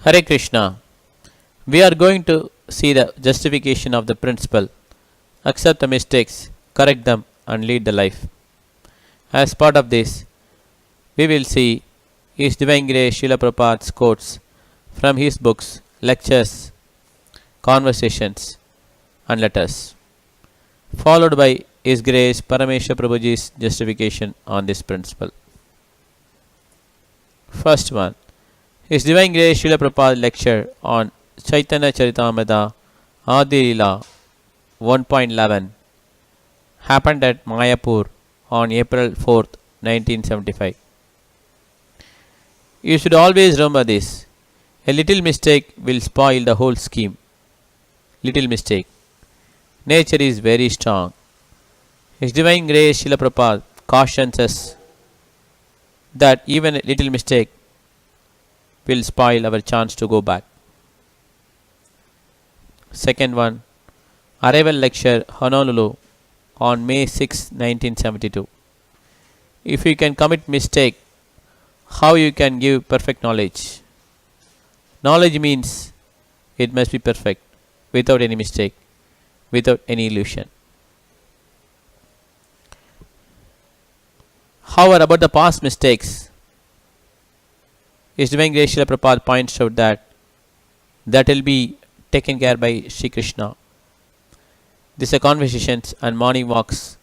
Hare Krishna. We are going to see the justification of the principle. Accept the mistakes, correct them, and lead the life. As part of this, we will see His Divine Grace Srila Prabhupada's quotes from his books, lectures, conversations, and letters, followed by His Grace Paramesha Prabhuji's justification on this principle. First one, His Divine Grace Srila Prabhupada lecture on Chaitanya Charitamrita Adi Leela 1.11 happened at Mayapur on April 4th, 1975. You should always remember this. A little mistake will spoil the whole scheme. Little mistake. Nature is very strong. His Divine Grace Srila Prabhupada cautions us that even a little mistake will spoil our chance to go back. Second one, Arrival Lecture Honolulu on May 6, 1972. If you can commit mistake, how you can give perfect knowledge? Knowledge means it must be perfect, without any mistake, without any illusion. However, about the past mistakes, His Divine Grace Srila Prabhupada points out that will be taken care by Sri Krishna. These are conversations and morning walks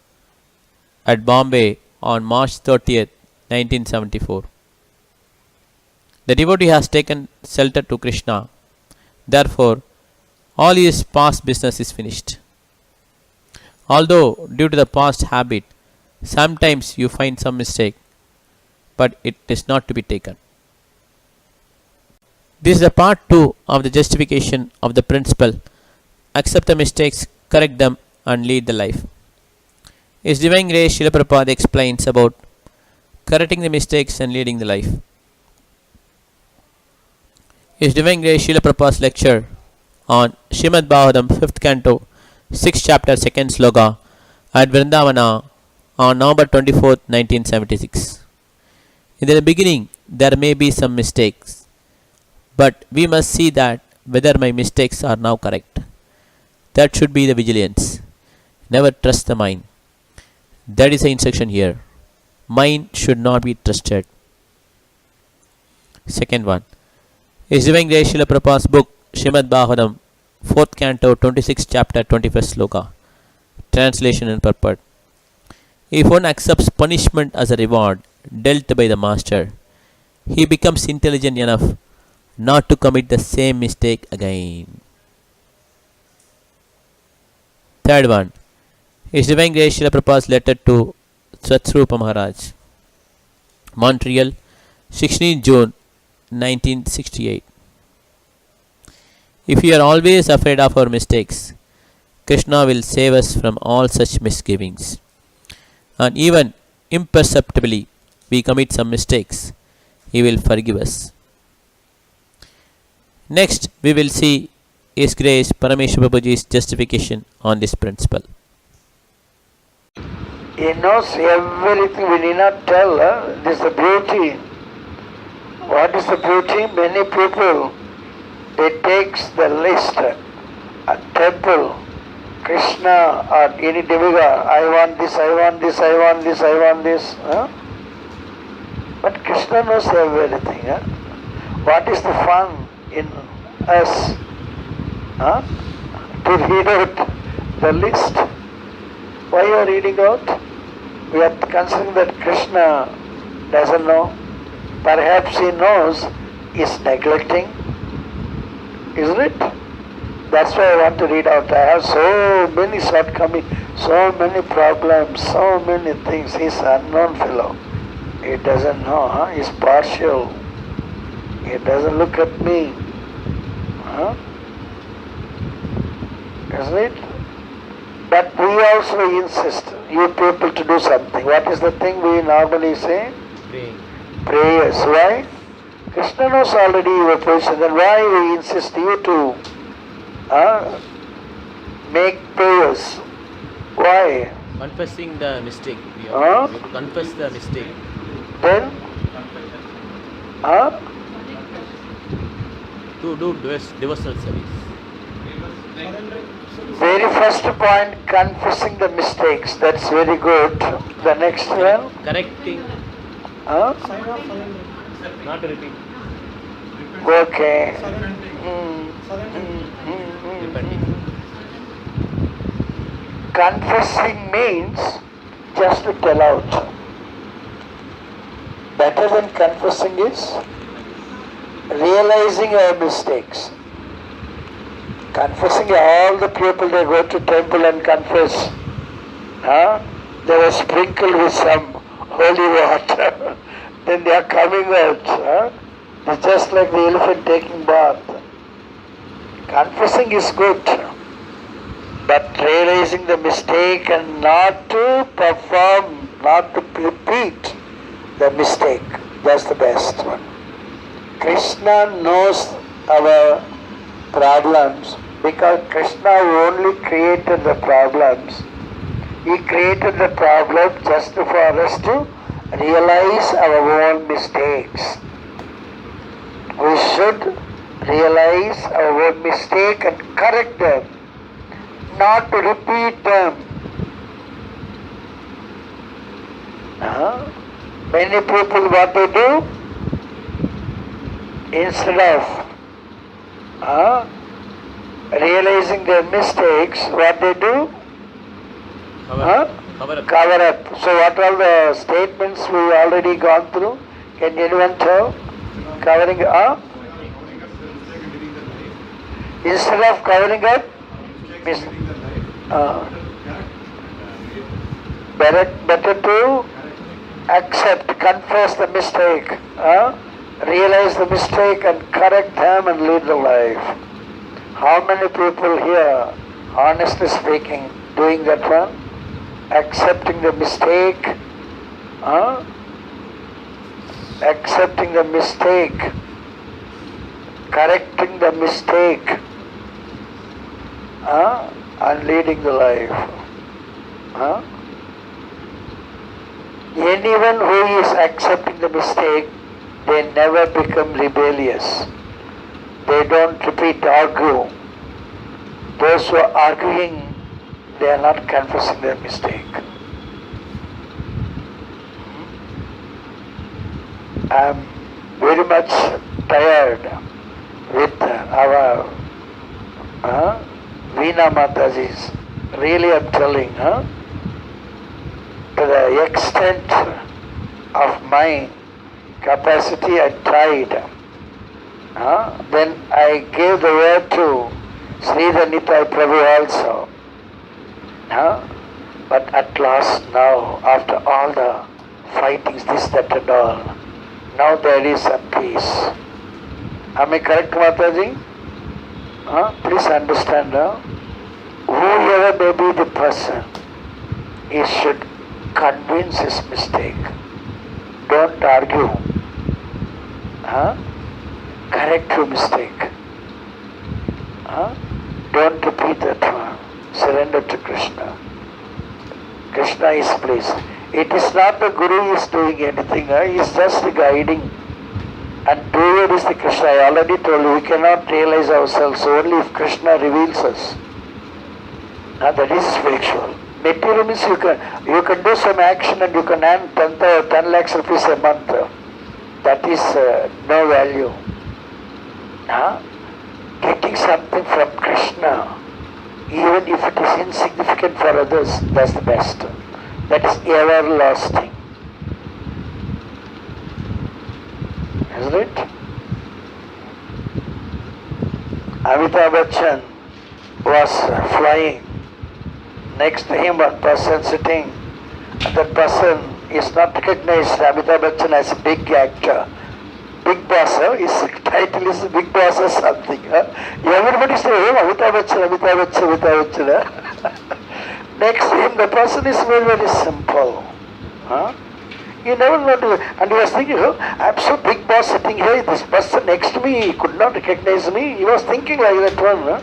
at Bombay on March 30th, 1974. The devotee has taken shelter to Krishna. Therefore, all his past business is finished. Although, due to the past habit, sometimes you find some mistake, but it is not to be taken. This is the part 2 of the justification of the principle. Accept the mistakes, correct them, and lead the life. His Divine Grace Srila Prabhupada explains about correcting the mistakes and leading the life. His Divine Grace Srila Prabhupada's lecture on Srimad Bhagavatam 5th Canto 6th Chapter 2nd Sloka at Vrindavana on November 24th, 1976. In the beginning, there may be some mistakes, but we must see that whether my mistakes are now correct. That should be the vigilance. Never trust the mind. That is the instruction here. Mind should not be trusted. Second one, His Divine Grace Srila Prabhupada's book Srimad Bhagavatam 4th Canto 26th Chapter 21st Sloka. Translation and purport. If one accepts punishment as a reward dealt by the master, he becomes intelligent enough not to commit the same mistake again. Third one, His Divine Grace Srila Prabhupada's letter to Satsrupa Maharaj, Montreal, 16 June 1968. If we are always afraid of our mistakes, Krishna will save us from all such misgivings. And even imperceptibly we commit some mistakes, He will forgive us. Next, we will see His Grace Paramesha Prabhuji's justification on this principle. He knows everything. We need not tell. This is the beauty. What is the beauty? Many people, they takes the list, a temple, Krishna or any demigod, I want this, I want this, I want this, I want this. But Krishna knows everything. What is the fun in us to read out the list? Why you are reading out? We are considering that Krishna doesn't know. Perhaps he knows, is neglecting. Isn't it? That's why I want to read out. I have so many shortcomings, so many problems, so many things. He's an unknown fellow. He doesn't know. He's partial. He doesn't look at me. Isn't it? But we also insist, you people, to do something. What is the thing we normally say? Prayers. Why? Krishna knows already your position. Then why we insist you to make prayers? Why? Confessing the mistake. We have to confess the mistake. Then? to do devotional service. Very first point, confessing the mistakes. That's very good. The next one? Correcting, Huh? not repeat, Okay. repenting. Confessing means just to tell out. Better than confessing is realizing our mistakes. Confessing, all the people, they go to temple and confess. They were sprinkled with some holy water. Then they are coming out. It's just like the elephant taking bath. Confessing is good, but realizing the mistake and not to perform, not to repeat the mistake, that's the best one. Krishna knows our problems because Krishna only created the problems. He created the problem just for us to realize our own mistakes. We should realize our own mistake and correct them, not to repeat them. Many people, what they do, instead of realizing their mistakes, what they do? Cover up. So what are the statements we already gone through? Can anyone tell? Covering up? Instead of covering up, better to accept, confess the mistake, realize the mistake and correct them and lead the life. How many people here, honestly speaking, doing that one? Accepting the mistake, accepting the mistake, correcting the mistake, and leading the life. Anyone who is accepting the mistake, they never become rebellious. They don't repeat, argue. Those who are arguing, they are not confessing their mistake. I am very much tired with our Veena Mataji's. Really, I am telling, to the extent of my capacity, I tried. Then I gave the word to Sridhar Nitai Prabhu also. But at last now, after all the fightings, this, that and all, now there is a peace. Am I correct, Mataji? Please understand, whoever may be the person, he should convince his mistake. Don't argue. Correct your mistake. Don't repeat that one. Surrender to Krishna. Krishna is pleased. It is not the Guru who is doing anything. He is just guiding. And doer is the Krishna. I already told you, we cannot realize ourselves only if Krishna reveals us. That is spiritual. Material means you can do some action and you can earn 10 lakhs rupees a month. That is no value. Getting something from Krishna, even if it is insignificant for others, that's the best. That is everlasting. Isn't it? Amitabh Bachchan was flying. Next to him, one person sitting. And that person is not recognized, Amitabh Bachchan, as a big actor. Big boss, his title is Big Boss or something. Everybody says, oh, Amitabh Bachchan, Amitabh Bachchan, Amitabh Bachchan. Next to him, the person is very, very simple. You never know. And he was thinking, oh, I'm so big boss sitting here, this person next to me, he could not recognize me. He was thinking like that one.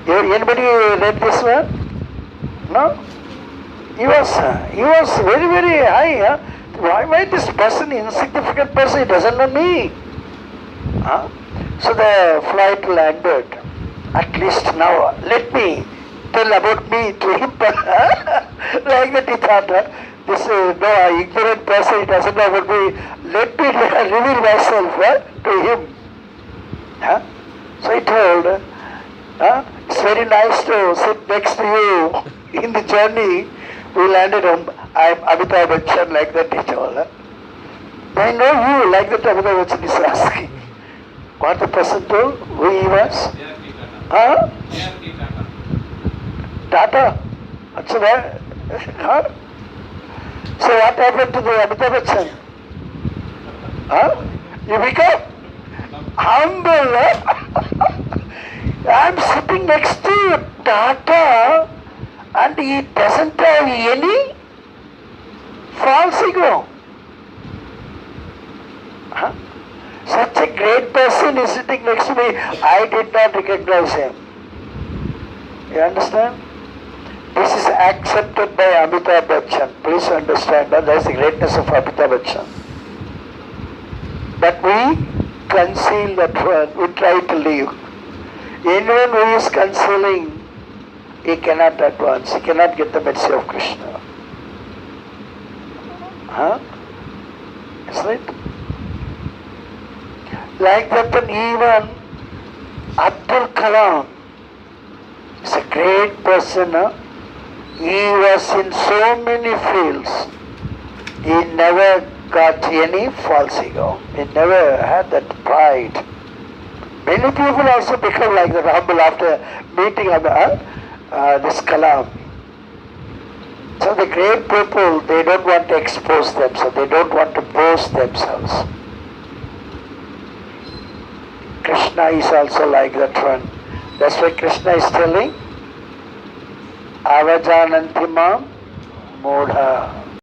Anybody read this one? No? He was very, very high. Why this person, insignificant person, he doesn't know me? Huh? So the flight landed. At least now, let me tell about me to him. Like that he thought, this no ignorant person, he doesn't know about me. Let me reveal myself to him. Huh? So he told, it's very nice to sit next to you in the journey. We landed on, I'm Amitabh Bachchan, like that he told. I know you, like that Amitabh Bachchan is asking. What the person told? Who he was? Huh? Tata. That's right. Huh? So what happened to the Amitabh Bachchan? Huh? You become humble. I'm sitting next to Tata and he doesn't have any false ego. Huh? Such a great person is sitting next to me. I did not recognize him. You understand? This is accepted by Amitabh Bachchan. Please understand that is the greatness of Amitabh Bachchan. But we conceal that one. We try to leave. Anyone who is concealing, he cannot advance. He cannot get the mercy of Krishna. Huh? Isn't it? Like that, and even Abdul Kalam is a great person. He was in so many fields. He never got any false ego. He never had that pride. Many people also become like that, humble after meeting this Kalam. So the great people, they don't want to expose themselves. They don't want to boast themselves. Krishna is also like that one. That's why Krishna is telling, Avajananti mam modha.